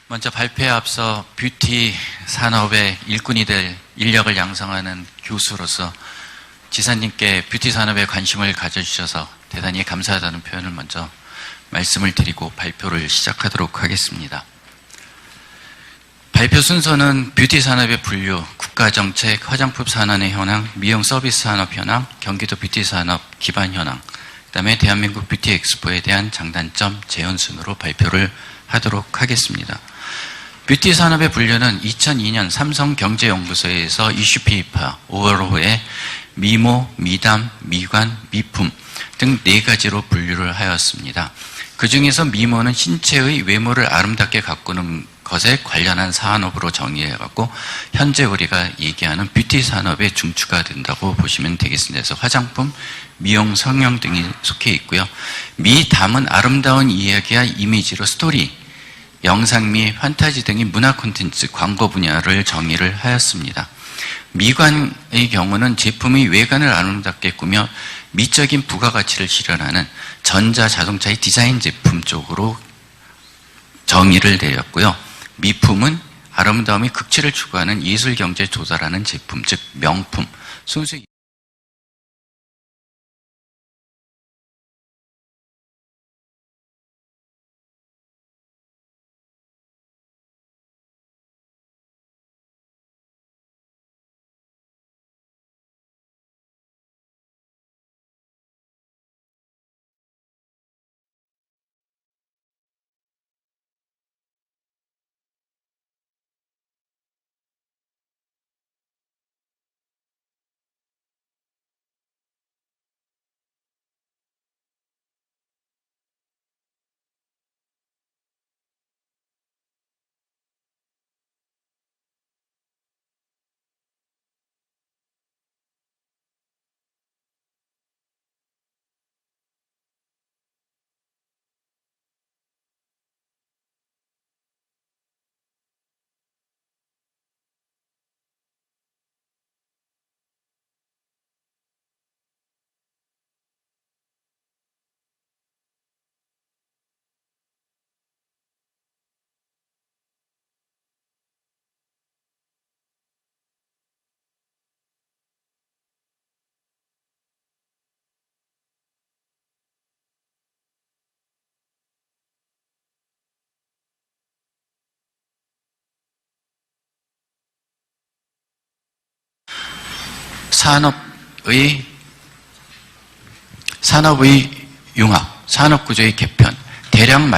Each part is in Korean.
먼저 발표에 앞서 뷰티 산업의 일꾼이 될 인력을 양성하는 교수로서 지사님께 뷰티 산업에 관심을 가져주셔서 대단히 감사하다는 표현을 먼저 말씀을 드리고 발표를 시작하도록 하겠습니다. 발표 순서는 뷰티 산업의 분류, 국가정책, 화장품 산업의 현황, 미용 서비스 산업 현황, 경기도 뷰티 산업 기반 현황, 그 다음에 대한민국 뷰티 엑스포에 대한 장단점, 재현 순으로 발표를 하도록 하겠습니다. 뷰티 산업의 분류는 2002년 삼성경제연구소에서 이슈페이퍼 5월호에 미모, 미담, 미관, 미품 등 4가지로 분류를 하였습니다. 그 중에서 미모는 신체의 외모를 아름답게 가꾸는 것에 관련한 산업으로 정의해갖고 현재 우리가 얘기하는 뷰티 산업의 중추가 된다고 보시면 되겠습니다. 그래서 화장품, 미용, 성형 등이 속해 있고요. 미담은 아름다운 이야기와 이미지로 스토리, 영상미, 판타지 등의 문화 콘텐츠, 광고 분야를 정의를 하였습니다. 미관의 경우는 제품의 외관을 아름답게 꾸며 미적인 부가가치를 실현하는 전자 자동차의 디자인 제품 쪽으로 정의를 내렸고요. 미품은 아름다움의 극치를 추구하는 예술 경제에 도달하는 제품, 즉 명품, 순수 산업의 융합, 산업구조의 개편, 대량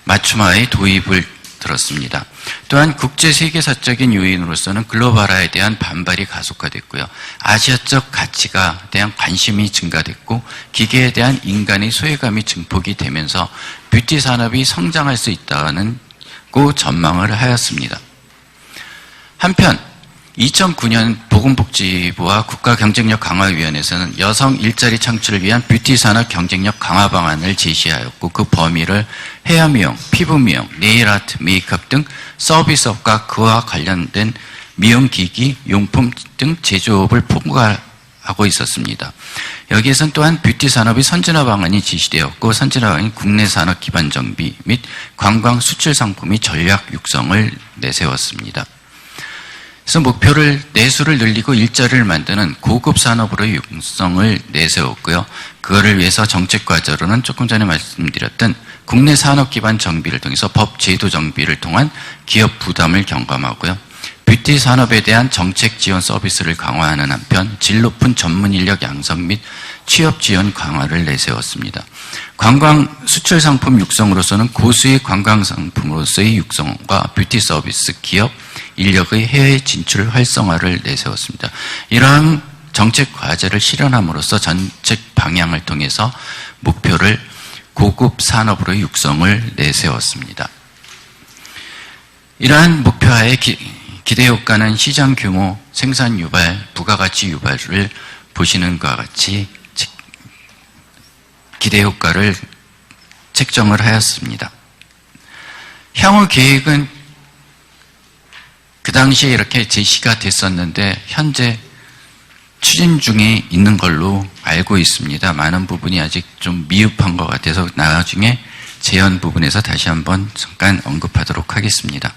맞춤화의 도입을 들었습니다. 또한 국제 세계사적인 요인으로서는 글로벌화에 대한 반발이 가속화됐고요. 아시아적 가치가 대한 관심이 증가됐고 기계에 대한 인간의 소외감이 증폭이 되면서 뷰티 산업이 성장할 수 있다는 전망을 하였습니다. 한편 2009년 보건복지부와 국가경쟁력강화위원회에서는 여성 일자리 창출을 위한 뷰티 산업 경쟁력 강화 방안을 제시하였고 그 범위를 헤어미용, 피부미용, 네일아트, 메이크업 등 서비스업과 그와 관련된 미용기기, 용품 등 제조업을 포괄하고 있었습니다. 여기에선 또한 뷰티 산업의 선진화 방안이 제시되었고 선진화 방안인 국내 산업 기반 정비 및 관광 수출 상품의 전략 육성을 내세웠습니다. 그래서 목표를 내수를 늘리고 일자리를 만드는 고급 산업으로의 육성을 내세웠고요. 그거를 위해서 정책 과제로는 조금 전에 말씀드렸던 국내 산업 기반 정비를 통해서 법 제도 정비를 통한 기업 부담을 경감하고요. 뷰티 산업에 대한 정책 지원 서비스를 강화하는 한편 질 높은 전문 인력 양성 및 취업 지원 강화를 내세웠습니다. 관광 수출 상품 육성으로서는 고수익 관광 상품으로서의 육성과 뷰티 서비스 기업 인력의 해외 진출 활성화를 내세웠습니다. 이러한 정책 과제를 실현함으로써 정책 방향을 통해서 목표를 고급 산업으로의 육성을 내세웠습니다. 이러한 목표하에 기대 효과는 시장 규모, 생산 유발, 부가가치 유발을 보시는 것과 같이 기대 효과를 책정을 하였습니다. 향후 계획은 그 당시에 이렇게 제시가 됐었는데 현재 추진 중에 있는 걸로 알고 있습니다. 많은 부분이 아직 좀 미흡한 것 같아서 나중에 재현 부분에서 다시 한번 잠깐 언급하도록 하겠습니다.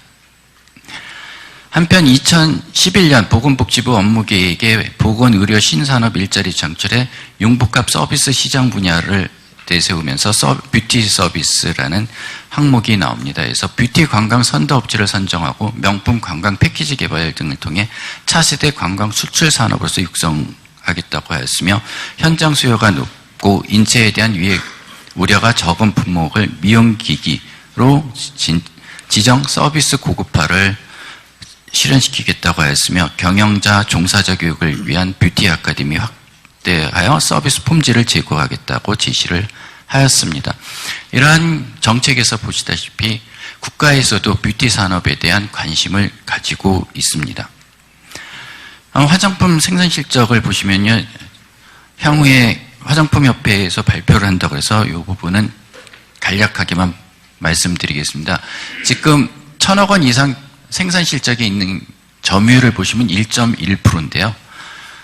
한편 2011년 보건복지부 업무계획에 보건의료 신산업 일자리 창출에 융복합 서비스 시장 분야를 내세우면서 뷰티 서비스라는 항목이 나옵니다. 그래서 뷰티 관광 선도업체를 선정하고 명품 관광 패키지 개발 등을 통해 차세대 관광 수출 산업으로서 육성하겠다고 하였으며 현장 수요가 높고 인체에 대한 우려가 적은 품목을 미용기기로 지정 서비스 고급화를 실현시키겠다고 하였으며 경영자, 종사자 교육을 위한 뷰티 아카데미 확대하여 서비스 품질을 제고하겠다고 지시를 하였습니다. 이러한 정책에서 보시다시피 국가에서도 뷰티 산업에 대한 관심을 가지고 있습니다. 화장품 생산 실적을 보시면요, 향후에 화장품협회에서 발표를 한다고 해서 이 부분은 간략하게만 말씀드리겠습니다. 지금 1,000억 원 이상 생산 실적이 있는 점유율을 보시면 1.1%인데요.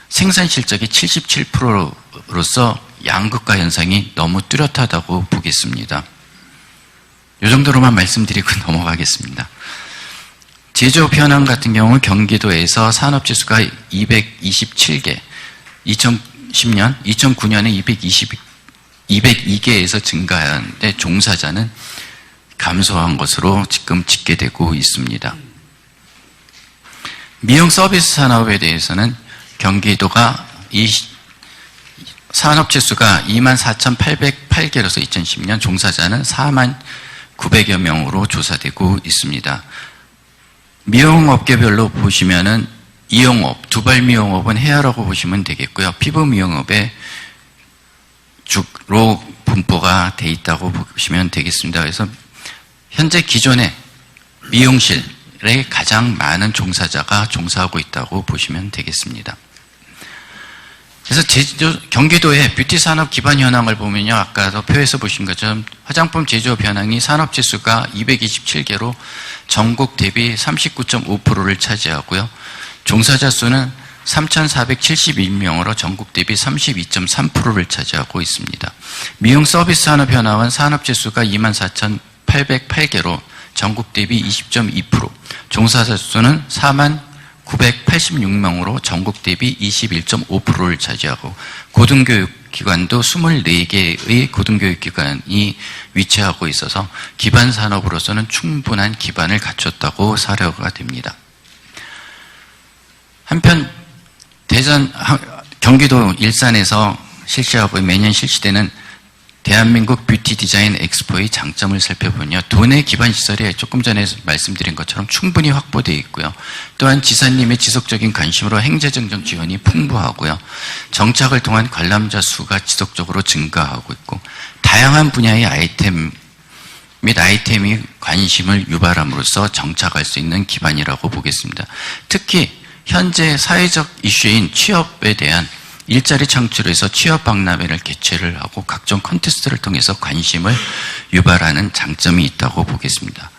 생산 실적이 77%로서 양극화 현상이 너무 뚜렷하다고 보겠습니다. 이 정도로만 말씀드리고 넘어가겠습니다. 제조업 현황 같은 경우 경기도에서 산업지수가 227개, 2010년, 2009년에 202개에서 증가하는데 종사자는 감소한 것으로 지금 집계되고 있습니다. 미용 서비스 산업에 대해서는 경기도가 이 산업체 수가 24,808개로서 2010년 종사자는 49,000여 명으로 조사되고 있습니다. 미용업계별로 보시면은 이용업, 두발미용업은 해야라고 보시면 되겠고요. 피부미용업에 주로 분포가 돼 있다고 보시면 되겠습니다. 그래서 현재 기존의 미용실에 가장 많은 종사자가 종사하고 있다고 보시면 되겠습니다. 그래서 경기도의 뷰티 산업 기반 현황을 보면요, 아까도 표에서 보신 것처럼 화장품 제조업 현황이 산업 지수가 227개로 전국 대비 39.5%를 차지하고요. 종사자 수는 3,471명으로 전국 대비 32.3%를 차지하고 있습니다. 미용 서비스 산업 현황은 산업 지수가 24,808개로 전국 대비 20.2%, 종사자 수는 40,986명으로 전국 대비 21.5%를 차지하고 고등교육기관도 24개의 고등교육기관이 위치하고 있어서 기반 산업으로서는 충분한 기반을 갖췄다고 사료가 됩니다. 한편 경기도 일산에서 실시하고 매년 실시되는 대한민국 뷰티 디자인 엑스포의 장점을 살펴보면요, 도내 기반 시설이 조금 전에 말씀드린 것처럼 충분히 확보되어 있고요. 또한 지사님의 지속적인 관심으로 행재정정 지원이 풍부하고요. 정착을 통한 관람자 수가 지속적으로 증가하고 있고 다양한 분야의 아이템 및 아이템이 관심을 유발함으로써 정착할 수 있는 기반이라고 보겠습니다. 특히 현재 사회적 이슈인 취업에 대한 일자리 창출에서 취업 박람회를 개최를 하고 각종 콘테스트를 통해서 관심을 유발하는 장점이 있다고 보겠습니다.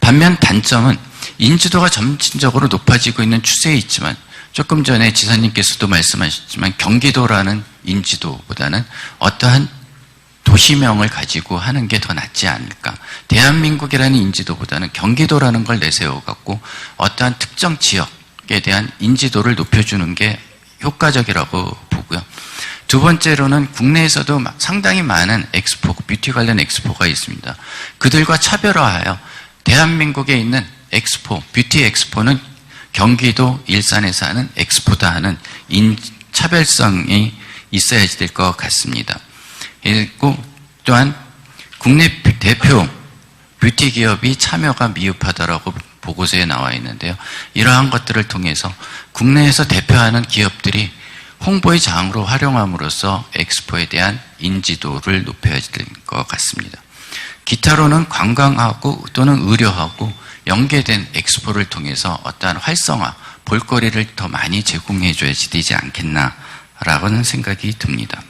반면 단점은 인지도가 점진적으로 높아지고 있는 추세에 있지만 조금 전에 지사님께서도 말씀하셨지만 경기도라는 인지도보다는 어떠한 도시명을 가지고 하는 게 더 낫지 않을까. 대한민국이라는 인지도보다는 경기도라는 걸 내세워갖고 어떠한 특정 지역에 대한 인지도를 높여주는 게 효과적이라고 보고요. 두 번째로는 국내에서도 상당히 많은 엑스포, 뷰티 관련 엑스포가 있습니다. 그들과 차별화하여 대한민국에 있는 엑스포, 뷰티 엑스포는 경기도 일산에서 하는 엑스포다 하는 차별성이 있어야 될 것 같습니다. 그리고 또한 국내 대표 뷰티 기업이 참여가 미흡하다라고 보고서에 나와 있는데요. 이러한 것들을 통해서 국내에서 대표하는 기업들이 홍보의 장으로 활용함으로써 엑스포에 대한 인지도를 높여야 될 것 같습니다. 기타로는 관광하고 또는 의료하고 연계된 엑스포를 통해서 어떠한 활성화, 볼거리를 더 많이 제공해 줘야지 되지 않겠나라는 생각이 듭니다.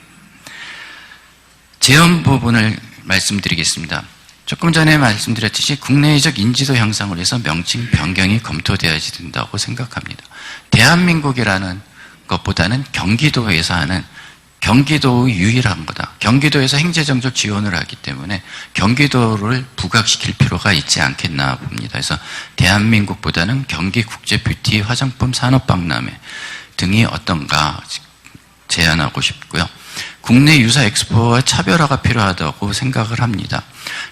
재현 부분을 말씀드리겠습니다. 조금 전에 말씀드렸듯이 국내적 인지도 향상을 위해서 명칭 변경이 검토되어야지 된다고 생각합니다. 대한민국이라는 것보다는 경기도에서 하는 경기도 유일한 거다. 경기도에서 행재정책 지원을 하기 때문에 경기도를 부각시킬 필요가 있지 않겠나 봅니다. 그래서 대한민국보다는 경기 국제 뷰티 화장품 산업 박람회 등이 어떤가 제안하고 싶고요. 국내 유사 엑스포와 차별화가 필요하다고 생각을 합니다.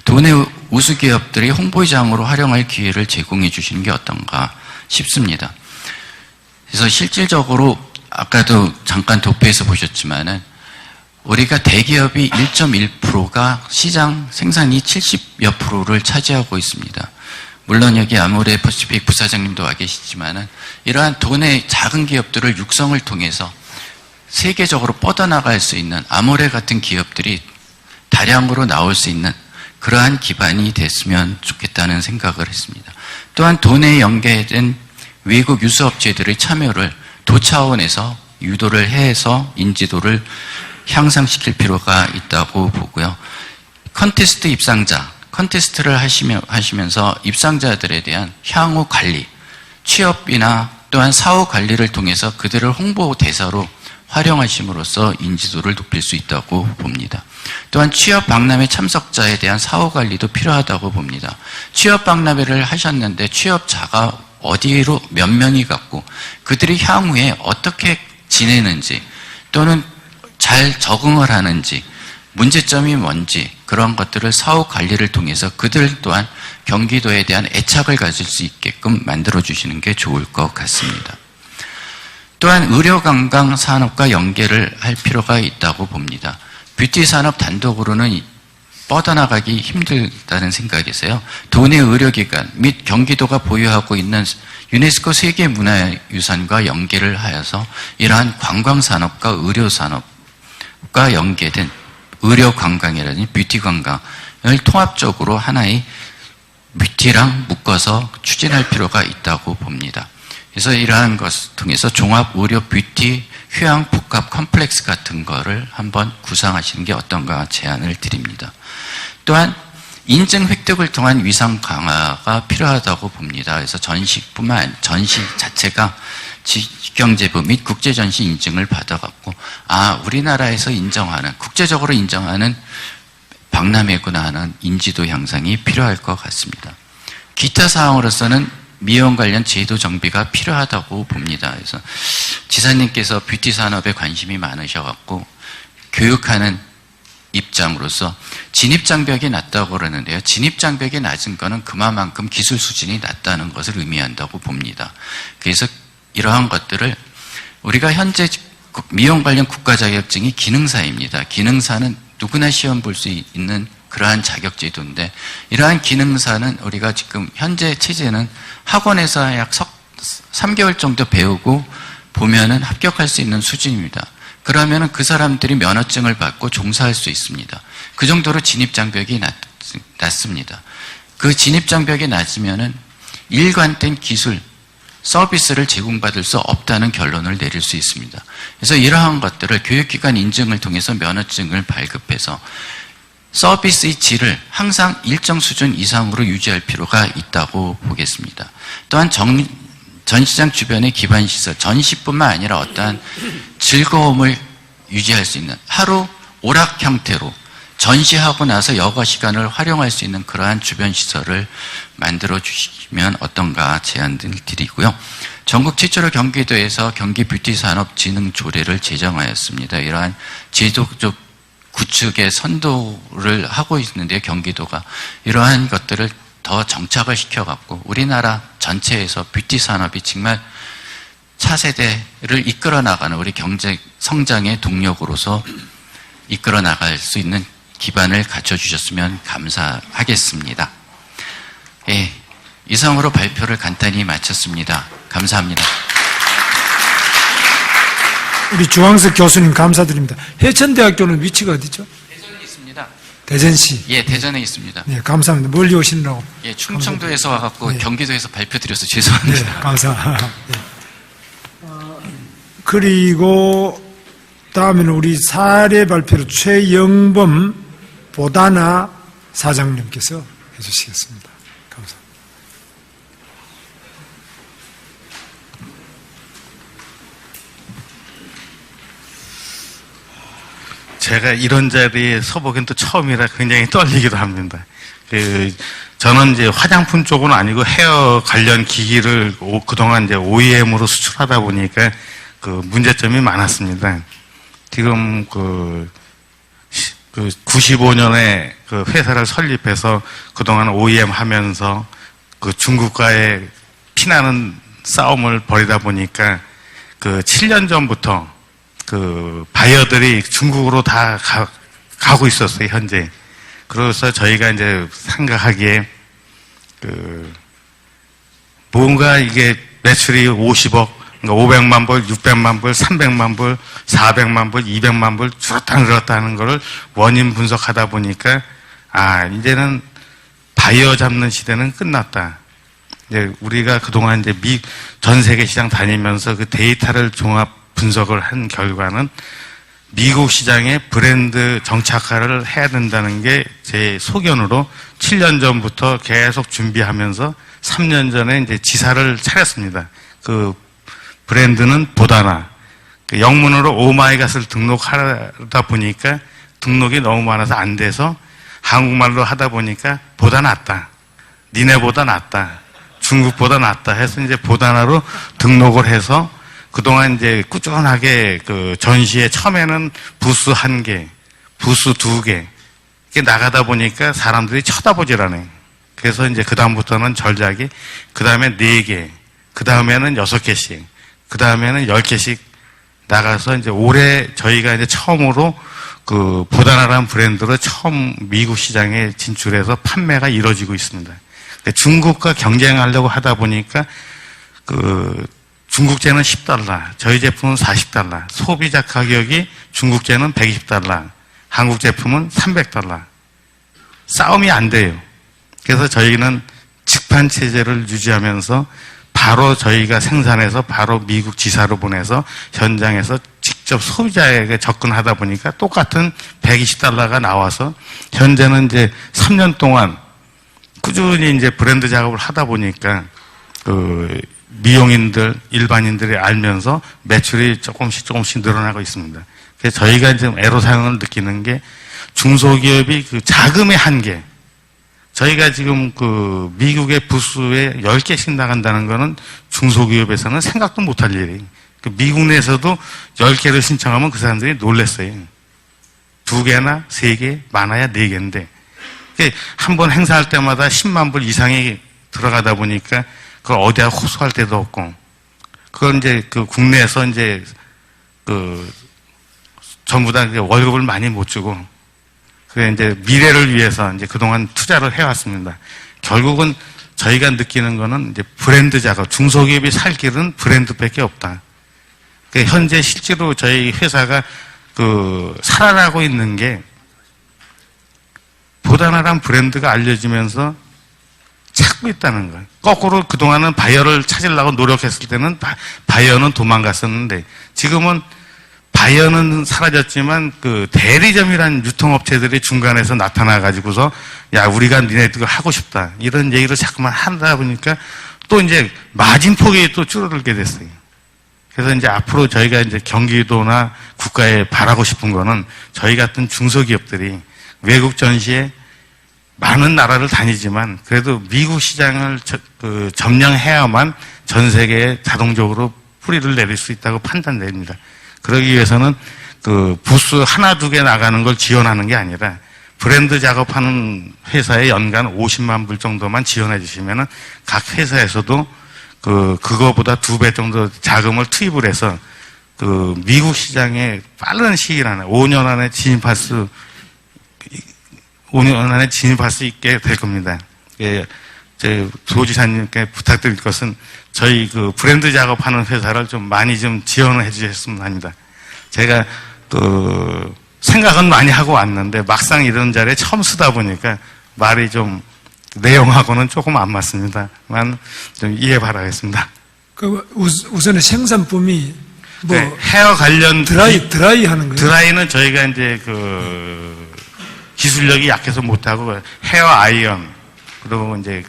도내 우수 기업들이 홍보의장으로 활용할 기회를 제공해 주시는 게 어떤가 싶습니다. 그래서 실질적으로 아까도 잠깐 도표에서 보셨지만은 우리가 대기업이 1.1%가 시장 생산이 70여 %를 차지하고 있습니다. 물론 여기 아모레 퍼시픽 부사장님도 와 계시지만은 이러한 도내 작은 기업들을 육성을 통해서 세계적으로 뻗어나갈 수 있는 아모레 같은 기업들이 다량으로 나올 수 있는 그러한 기반이 됐으면 좋겠다는 생각을 했습니다. 또한 도내에 연계된 외국 유수업체들의 참여를 도 차원에서 유도를 해서 인지도를 향상시킬 필요가 있다고 보고요. 컨테스트 입상자, 컨테스트를 하시면서 입상자들에 대한 향후 관리, 취업이나 또한 사후 관리를 통해서 그들을 홍보 대사로 활용하심으로써 인지도를 높일 수 있다고 봅니다. 또한 취업 박람회 참석자에 대한 사후 관리도 필요하다고 봅니다. 취업 박람회를 하셨는데 취업자가 어디로 몇 명이 갔고 그들이 향후에 어떻게 지내는지 또는 잘 적응을 하는지 문제점이 뭔지 그런 것들을 사후 관리를 통해서 그들 또한 경기도에 대한 애착을 가질 수 있게끔 만들어주시는 게 좋을 것 같습니다. 또한 의료관광 산업과 연계를 할 필요가 있다고 봅니다. 뷰티 산업 단독으로는 뻗어나가기 힘들다는 생각에서요. 도내 의료기관 및 경기도가 보유하고 있는 유네스코 세계문화유산과 연계를 하여서 이러한 관광산업과 의료산업과 연계된 의료관광이라든지 뷰티관광을 통합적으로 하나의 뷰티랑 묶어서 추진할 필요가 있다고 봅니다. 그래서 이러한 것을 통해서 종합 의료 뷰티 휴양 복합 컴플렉스 같은 거를 한번 구상하시는 게 어떤가 제안을 드립니다. 또한 인증 획득을 통한 위상 강화가 필요하다고 봅니다. 그래서 전시 자체가 직경제부 및 국제전시 인증을 받아갖고 우리나라에서 인정하는 국제적으로 인정하는 박람회구나 하는 인지도 향상이 필요할 것 같습니다. 기타 사항으로서는 미용 관련 제도 정비가 필요하다고 봅니다. 그래서 지사님께서 뷰티 산업에 관심이 많으셔갖고 교육하는 입장으로서 진입장벽이 낮다고 그러는데요. 진입장벽이 낮은 거는 그만큼 기술 수준이 낮다는 것을 의미한다고 봅니다. 그래서 이러한 것들을 우리가 현재 미용 관련 국가 자격증이 기능사입니다. 기능사는 누구나 시험 볼 수 있는 그러한 자격제도인데 이러한 기능사는 우리가 지금 현재 체제는 학원에서 약 3개월 정도 배우고 보면은 합격할 수 있는 수준입니다. 그러면은 그 사람들이 면허증을 받고 종사할 수 있습니다. 그 정도로 진입장벽이 낮습니다. 그 진입장벽이 낮으면은 일관된 기술, 서비스를 제공받을 수 없다는 결론을 내릴 수 있습니다. 그래서 이러한 것들을 교육기관 인증을 통해서 면허증을 발급해서 서비스의 질을 항상 일정 수준 이상으로 유지할 필요가 있다고 보겠습니다. 또한 전시장 주변의 기반시설, 전시뿐만 아니라 어떠한 즐거움을 유지할 수 있는 하루 오락 형태로 전시하고 나서 여가 시간을 활용할 수 있는 그러한 주변 시설을 만들어 주시면 어떤가 제안을 드리고요. 전국 최초로 경기도에서 경기 뷰티 산업 진흥 조례를 제정하였습니다. 이러한 제도적 구축의 선도를 하고 있는데요. 경기도가 이러한 것들을 더 정착을 시켜갖고 우리나라 전체에서 뷰티 산업이 정말 차세대를 이끌어 나가는 우리 경제 성장의 동력으로서 이끌어 나갈 수 있는 기반을 갖춰주셨으면 감사하겠습니다. 예, 이상으로 발표를 간단히 마쳤습니다. 감사합니다. 우리 주황석 교수님 감사드립니다. 해천대학교는 위치가 어디죠? 대전에 있습니다. 대전시. 예, 대전에 있습니다. 네, 감사합니다. 멀리 오시느라고. 예, 충청도에서 와갖고 네. 경기도에서 발표드려서 죄송합니다. 네, 감사. 네. 그리고 다음에는 우리 사례 발표로 최영범 보다나 사장님께서 해주시겠습니다. 감사합니다. 제가 이런 자리에 서보긴 또 처음이라 굉장히 떨리기도 합니다. 저는 이제 화장품 쪽은 아니고 헤어 관련 기기를 그동안 이제 OEM으로 수출하다 보니까 그 문제점이 많았습니다. 지금 95년에 그 회사를 설립해서 그동안 OEM 하면서 그 중국과의 피나는 싸움을 벌이다 보니까 그 7년 전부터 그 바이어들이 중국으로 다 가고 있었어요, 현재. 그래서 저희가 이제 생각하기에 뭔가 이게 매출이 50억, 그러니까 500만 불, 600만 불, 300만 불, 400만 불, 200만 불 줄었다 늘었다 하는 거를 원인 분석하다 보니까 이제는 바이어 잡는 시대는 끝났다. 이제 우리가 그동안 이제 전 세계 시장 다니면서 그 데이터를 종합 분석을 한 결과는 미국 시장의 브랜드 정착화를 해야 된다는 게 제 소견으로 7년 전부터 계속 준비하면서 3년 전에 이제 지사를 차렸습니다. 그 브랜드는 보다나. 그 영문으로 오마이갓을 등록하다 보니까 등록이 너무 많아서 안 돼서 한국말로 하다 보니까 보다 낫다. 니네보다 낫다. 중국보다 낫다 해서 이제 보다나로 등록을 해서 그동안 이제 꾸준하게 그 전시회 처음에는 부스 1개, 부스 2개 이렇게 나가다 보니까 사람들이 쳐다보질 않아요. 그래서 이제 그다음부터는 절작이, 그 다음에 4개, 그 다음에는 6개씩, 그 다음에는 10개씩 나가서 이제 올해 저희가 이제 처음으로 그 보다나라는 브랜드로 처음 미국 시장에 진출해서 판매가 이루어지고 있습니다. 중국과 경쟁하려고 하다 보니까 중국제는 $10, 저희 제품은 $40, 소비자 가격이 중국제는 $120, 한국 제품은 $300. 싸움이 안 돼요. 그래서 저희는 직판 체제를 유지하면서 바로 저희가 생산해서 바로 미국 지사로 보내서 현장에서 직접 소비자에게 접근하다 보니까 똑같은 $120가 나와서 현재는 이제 3년 동안 꾸준히 이제 브랜드 작업을 하다 보니까 미용인들, 일반인들이 알면서 매출이 조금씩 늘어나고 있습니다. 그래서 저희가 이제 애로사항을 느끼는 게 중소기업이 그 자금의 한계. 저희가 지금 미국의 부스에 10개씩 나간다는 거는 중소기업에서는 생각도 못할 일이에요. 미국 내에서도 10개를 신청하면 그 사람들이 놀랬어요. 2개나 3개, 많아야 4개인데. 한 번 행사할 때마다 10만 불 이상이 들어가다 보니까 그걸 어디다 호소할 데도 없고, 그걸 이제 국내에서 이제 전부 다 월급을 많이 못 주고, 그래 이제 미래를 위해서 이제 그동안 투자를 해왔습니다. 결국은 저희가 느끼는 거는 이제 브랜드 작업, 중소기업이 살 길은 브랜드밖에 없다. 현재 실제로 저희 회사가 살아나고 있는 게 보다나란 브랜드가 알려지면서 찾고 있다는 거예요. 거꾸로 그동안은 바이어를 찾으려고 노력했을 때는 바이어는 도망갔었는데 지금은 바이어는 사라졌지만 대리점이라는 유통업체들이 중간에서 나타나가지고서 야, 우리가 니네들 하고 싶다. 이런 얘기를 자꾸만 하다 보니까 또 이제 마진폭이 또 줄어들게 됐어요. 그래서 이제 앞으로 저희가 이제 경기도나 국가에 바라고 싶은 거는 저희 같은 중소기업들이 외국 전시에 많은 나라를 다니지만 그래도 미국 시장을 점령해야만 전 세계에 자동적으로 뿌리를 내릴 수 있다고 판단됩니다. 그러기 위해서는 부스 하나, 2개 나가는 걸 지원하는 게 아니라 브랜드 작업하는 회사에 연간 50만 불 정도만 지원해 주시면은 각 회사에서도 그거보다 2배 정도 자금을 투입을 해서 미국 시장에 빠른 시일 안에 5년 안에 진입할 수 있게 될 겁니다. 예, 제 도지사님께 부탁드릴 것은 저희 브랜드 작업하는 회사를 좀 많이 좀 지원을 해주셨으면 합니다. 제가 생각은 많이 하고 왔는데 막상 이런 자리에 처음 쓰다 보니까 말이 좀 내용하고는 조금 안 맞습니다만 좀 이해 바라겠습니다. 우선은 생산품이 네, 헤어 관련 드라이 하는 거예요. 드라이는 저희가 이제 기술력이 약해서 못하고 헤어 아이언 그리고 이제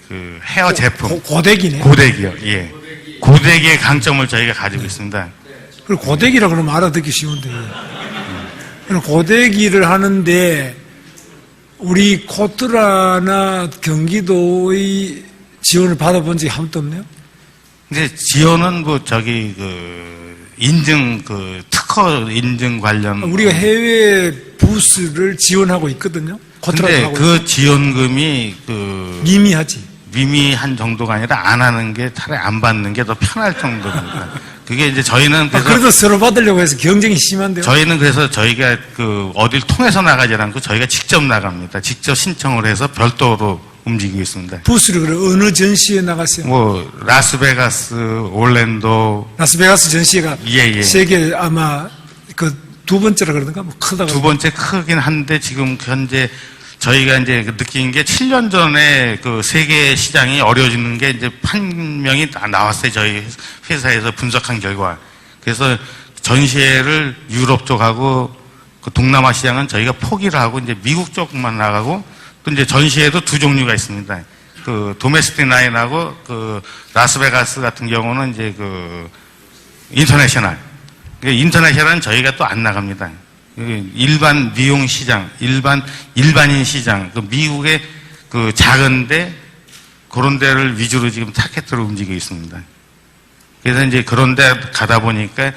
헤어 제품 고데기네. 고데기요. 예. 고데기의 강점을 저희가 가지고 있습니다. 그리고 고데기라 그러면 알아듣기 쉬운데 고데기를 하는데 우리 코트라나 경기도의 지원을 받아본 적이 한 번도 없네요. 근데 지원은 인증 특허 인증 관련 우리가 해외 부스를 지원하고 있거든요. 코트라도 근데 하고 그 있고. 지원금이 미미하지. 미미한 정도가 아니라 안 하는 게 차라리 안 받는 게 더 편할 정도입니다. 그게 이제 저희는 그래도 서로 받으려고 해서 경쟁이 심한데요. 저희는 그래서 저희가 어딜 통해서 나가지 않고 저희가 직접 나갑니다. 직접 신청을 해서 별도로 움직이고 있습니다. 부스를 그래 어느 전시에 나갔어요? 라스베가스, 올랜도, 라스베가스 전시회가 예. 세계 아마 두 번째라 그러던가 크다고. 두 번째 크긴 한데 지금 현재 저희가 이제 느낀 게 7년 전에 세계 시장이 어려워지는 게 이제 판명이 나왔어요. 저희 회사에서 분석한 결과. 그래서 전시회를 유럽 쪽하고 동남아 시장은 저희가 포기를 하고 이제 미국 쪽만 나가고 또 이제 전시회도 두 종류가 있습니다. 도메스틱 라인하고 라스베가스 같은 경우는 이제 인터내셔널. 인터내셔널은 저희가 또 안 나갑니다. 일반 미용 시장, 일반인 시장, 미국의 작은데 그런 데를 위주로 지금 타겟으로 움직이고 있습니다. 그래서 이제 그런 데 가다 보니까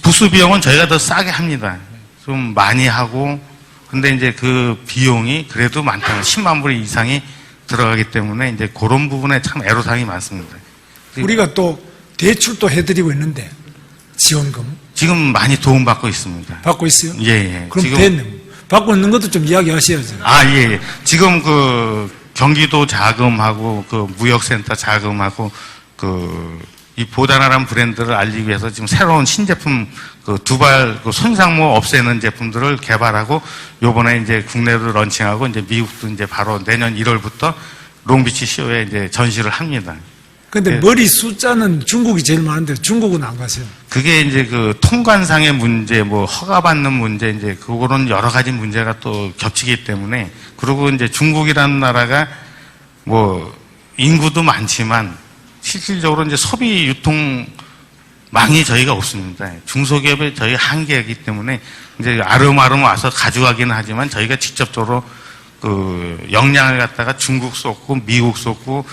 부수 비용은 저희가 더 싸게 합니다. 좀 많이 하고, 근데 이제 그 비용이 그래도 많다면 10만 불 이상이 들어가기 때문에 이제 그런 부분에 참 애로사항이 많습니다. 우리가 또 대출도 해드리고 있는데 지원금 지금 많이 도움받고 있습니다. 받고 있어요? 예. 그럼 지금 됐네. 받고 있는 것도 좀 이야기하셔야죠. 예. 지금 경기도 자금하고 무역센터 자금하고 이 보다나란 브랜드를 알리기 위해서 지금 새로운 신제품 두발 손상모 없애는 제품들을 개발하고 요번에 이제 국내로 런칭하고 이제 미국도 이제 바로 내년 1월부터 롱비치 쇼에 이제 전시를 합니다. 근데 예. 머리 숫자는 중국이 제일 많은데 중국은 안 가세요. 그게 이제 통관상의 문제, 허가받는 문제, 이제 그거는 여러 가지 문제가 또 겹치기 때문에, 그리고 이제 중국이라는 나라가 인구도 많지만 실질적으로 이제 소비 유통망이 저희가 없습니다. 중소기업에 저희 한계이기 때문에 이제 아름아름 와서 가져가기는 하지만 저희가 직접적으로 역량을 갖다가 중국 쏟고 미국 쏟고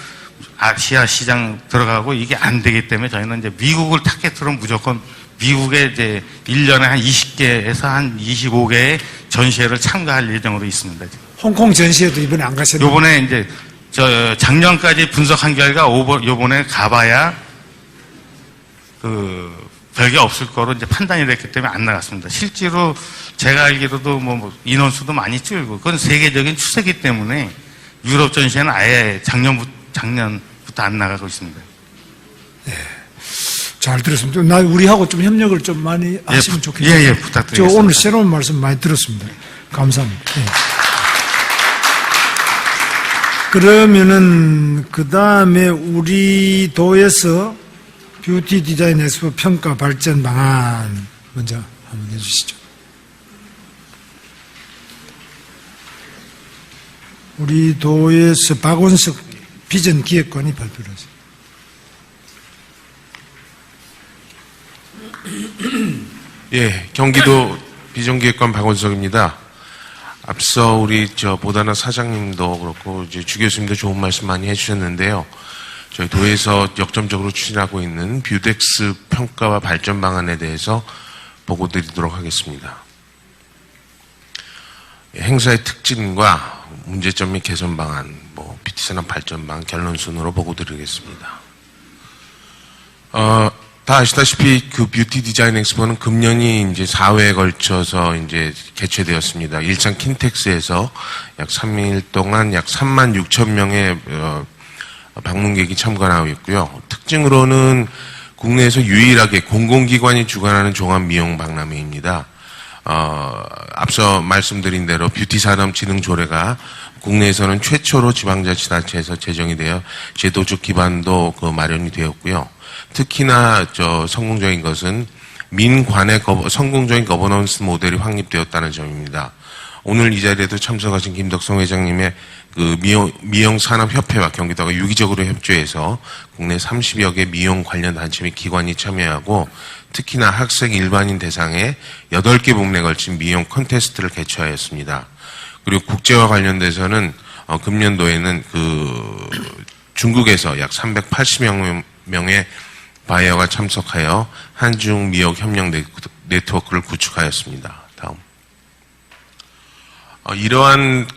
아시아 시장 들어가고 이게 안 되기 때문에 저희는 이제 미국을 타겟으로 무조건 미국에 이제 1년에 한 20개에서 한 25개의 전시회를 참가할 예정으로 있습니다. 홍콩 전시회도 이번에 안 가셨나요? 요번에 이제 작년까지 분석한 결과 요번에 가봐야 별게 없을 거로 이제 판단이 됐기 때문에 안 나갔습니다. 실제로 제가 알기로도 인원수도 많이 줄고 그건 세계적인 추세이기 때문에 유럽 전시회는 아예 작년부터 안 나가고 있습니다. 네. 잘 들었습니다. 우리하고 좀 협력을 좀 많이 하시면 좋겠습니다. 예, 부탁드리겠습니다. 오늘 새로운 말씀 많이 들었습니다. 감사합니다. 예. 그러면은 그 다음에 우리 도에서 뷰티 디자인 엑스포 평가 발전 방안 먼저 한번 해주시죠. 우리 도에서 박원석 비전 기획관이 발표를 하죠. 예, 경기도 비전기획관 박원석입니다. 앞서 우리 보다나 사장님도 그렇고 이제 주 교수님도 좋은 말씀 많이 해주셨는데요. 저희 도에서 역점적으로 추진하고 있는 뷰덱스 평가와 발전 방안에 대해서 보고드리도록 하겠습니다. 행사의 특징과 문제점 및 개선 방안, 뷰티 산업 발전 방안 결론 순으로 보고드리겠습니다. 다 아시다시피 뷰티 디자인 엑스포는 금년이 이제 4회에 걸쳐서 이제 개최되었습니다. 일산 킨텍스에서 약 3일 동안 약 3만 6천 명의 방문객이 참관하고 있고요. 특징으로는 국내에서 유일하게 공공기관이 주관하는 종합 미용 박람회입니다. 앞서 말씀드린 대로 뷰티 산업 진흥 조례가 국내에서는 최초로 지방자치단체에서 제정이 되어 제도적 기반도 마련이 되었고요. 특히나 성공적인 것은 민관의 성공적인 거버넌스 모델이 확립되었다는 점입니다. 오늘 이 자리에도 참석하신 김덕성 회장님의 미용 산업협회와 경기도가 유기적으로 협조해서 국내 30여 개 미용 관련 단체 및 기관이 참여하고 특히나 학생 일반인 대상의 8개 부문에 걸친 미용 콘테스트를 개최하였습니다. 그리고 국제와 관련돼서는 금년도에는 중국에서 약 380여 명의 바이어가 참석하여 한중 미역 협력 네트워크를 구축하였습니다. 다음. 이러한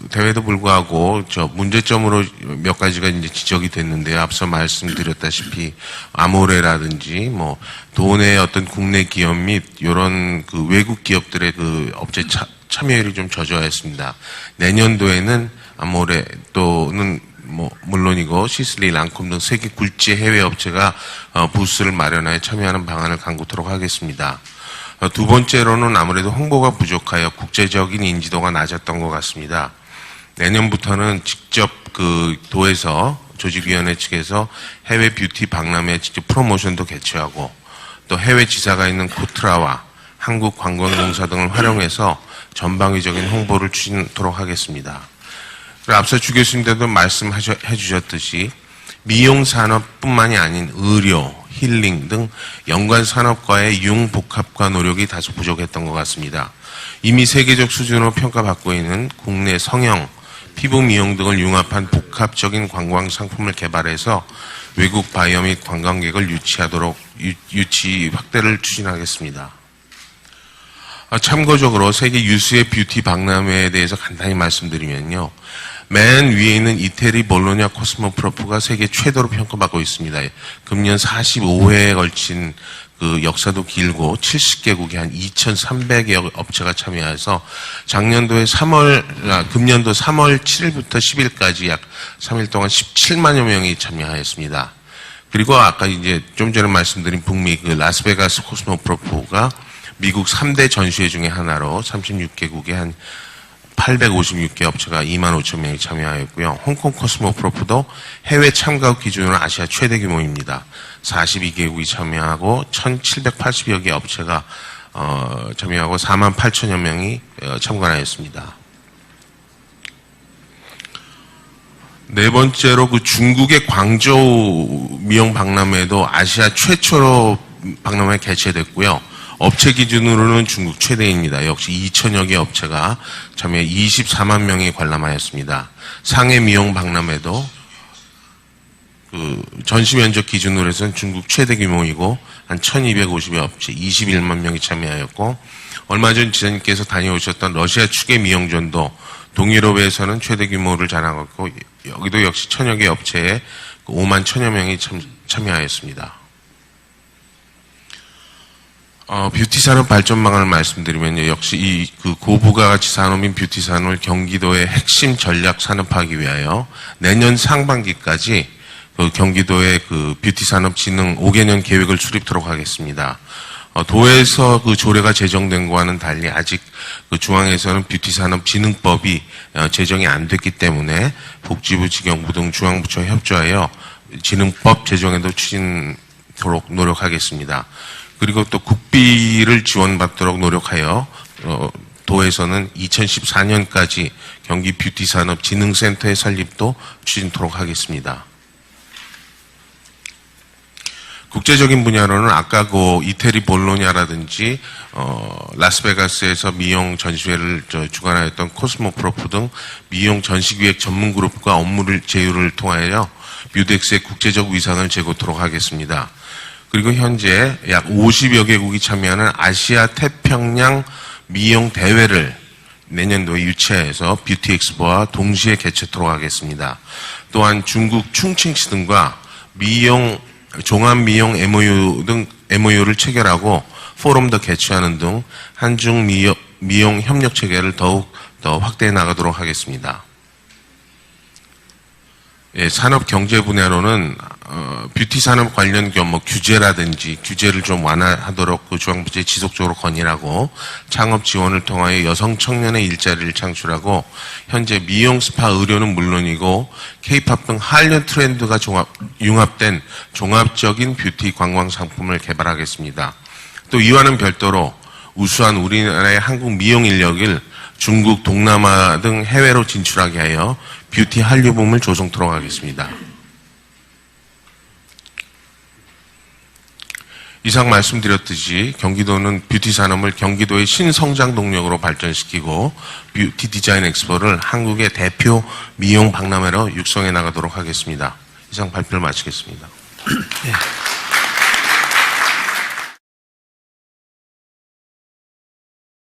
대회도 불구하고 문제점으로 몇 가지가 이제 지적이 됐는데요. 앞서 말씀드렸다시피 아모레라든지 도내 어떤 국내 기업 및 이런 외국 기업들의 업체 참여율이 좀 저조하였습니다. 내년도에는 아모레 또는 물론이고 시슬리, 랑콤 등 세계 굴지 해외 업체가 부스를 마련하여 참여하는 방안을 강구토록 하겠습니다. 두 번째로는 아무래도 홍보가 부족하여 국제적인 인지도가 낮았던 것 같습니다. 내년부터는 직접 도에서 조직위원회 측에서 해외 뷰티 박람회 직접 프로모션도 개최하고 또 해외 지사가 있는 코트라와 한국관광공사 등을 활용해서 전방위적인 홍보를 추진토록 하겠습니다. 앞서 주 교수님들도 말씀해 주셨듯이 미용 산업뿐만이 아닌 의료, 힐링 등 연관 산업과의 융복합과 노력이 다소 부족했던 것 같습니다. 이미 세계적 수준으로 평가받고 있는 국내 성형, 피부 미용 등을 융합한 복합적인 관광 상품을 개발해서 외국 바이어 및 관광객을 유치 확대를 추진하겠습니다. 참고적으로 세계 유수의 뷰티 박람회에 대해서 간단히 말씀드리면요. 맨 위에 있는 이태리 볼로냐 코스모프로프가 세계 최대로 평가받고 있습니다. 금년 45회에 걸친 역사도 길고 70개국의 한 2,300여 업체가 참여해서 금년도 3월 7일부터 10일까지 약 3일 동안 17만여 명이 참여하였습니다. 그리고 아까 이제 좀 전에 말씀드린 북미 라스베가스 코스모프로프가 미국 3대 전시회 중에 하나로 36개국의 한 856개 업체가 2만 5천 명이 참여하였고요. 홍콩 코스모프로프도 해외 참가 기준으로 아시아 최대 규모입니다. 42개국이 참여하고 1,780여 개 업체가 참여하고 4만 8천여 명이 참관하였습니다. 네 번째로 중국의 광저우 미용 박람회도 아시아 최초로 박람회 개최됐고요. 업체 기준으로는 중국 최대입니다. 역시 2천여 개 업체가 참여 24만 명이 관람하였습니다. 상해 미용 박람회도 전시 면적 기준으로 해서는 중국 최대 규모이고 한 1,250여 업체 21만 명이 참여하였고 얼마 전 지사님께서 다녀오셨던 러시아 축의 미용전도 동유럽에서는 최대 규모를 자랑하고 여기도 역시 1,000여 개 업체에 5만 1,000여 명이 참여하였습니다. 뷰티 산업 발전 방안을 말씀드리면요. 역시 이 고부가가치 산업인 뷰티 산업을 경기도의 핵심 전략 산업화하기 위하여 내년 상반기까지 경기도의 뷰티 산업 진흥 5개년 계획을 수립토록 하겠습니다. 도에서 조례가 제정된 것과는 달리 아직 중앙에서는 뷰티 산업 진흥법이 제정이 안 됐기 때문에 복지부, 직영부 등 중앙부처와 협조하여 진흥법 제정에도 추진토록 노력하겠습니다. 그리고 또 국비를 지원받도록 노력하여 도에서는 2014년까지 경기 뷰티 산업 진흥센터의 설립도 추진토록 하겠습니다. 국제적인 분야로는 아까 이태리 볼로냐라든지 라스베가스에서 미용 전시회를 주관하였던 코스모프로프 등 미용 전시기획 전문 그룹과 업무를 제휴를 통하여 뮤덱스의 국제적 위상을 제고토록 하겠습니다. 그리고 현재 약 50여 개국이 참여하는 아시아 태평양 미용 대회를 내년도에 유치해서 뷰티 엑스포와 동시에 개최토록 하겠습니다. 또한 중국 충칭시 등과 종합 미용 MOU를 체결하고 포럼도 개최하는 등 한중 미용 협력 체계를 더욱 더 확대해 나가도록 하겠습니다. 예, 산업 경제 분야로는 뷰티 산업 관련 규제라든지 규제를 좀 완화하도록 중앙부처에 지속적으로 건의하고 창업 지원을 통하여 여성 청년의 일자리를 창출하고 현재 미용 스파 의료는 물론이고 K-팝 등 한류 트렌드가 융합된 종합적인 뷰티 관광 상품을 개발하겠습니다. 또 이와는 별도로 우수한 우리나라의 한국 미용 인력을 중국, 동남아 등 해외로 진출하게 하여 뷰티 한류붐을 조성토록 하겠습니다. 이상 말씀드렸듯이 경기도는 뷰티 산업을 경기도의 신성장 동력으로 발전시키고 뷰티 디자인 엑스포를 한국의 대표 미용 박람회로 육성해 나가도록 하겠습니다. 이상 발표를 마치겠습니다. 네.